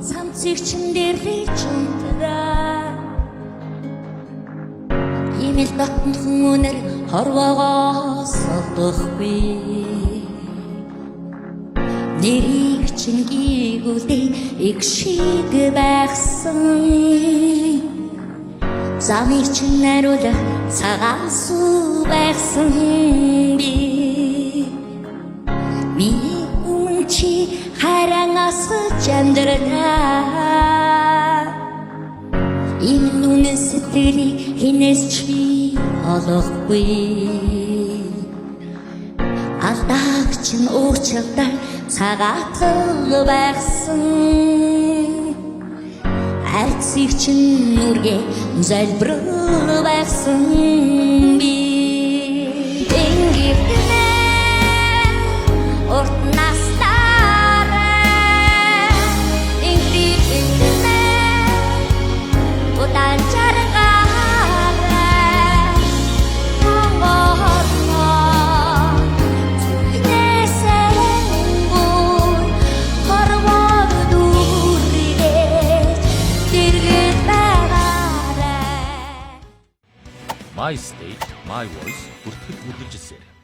Самцэгчэн дээр чунтраа Имэл батн хүмүүнэр хорвоогоос олдохгүй Нэрийг чинь гийгүүлдэй их шиг байхсан Замыг чинь найруулах цагаас байхсан би Миний өмнө чи харангаас жамдраа Энэ нүнэн сэтгэлийг хинээс чи олохгүй Алдааг чинь уучилдаг цагаатал байхсан Айцыг чинь нүргээ залбирал байхсан би Энгэртнэ урт настараа Энгэртнэ удаан чаргаараа Монгорноо Зүхнэсэнгүүр хорвоо дүүргээ Дэргэд байгаарай My State, My Voice бүртгэл хөтлөж ирсэн.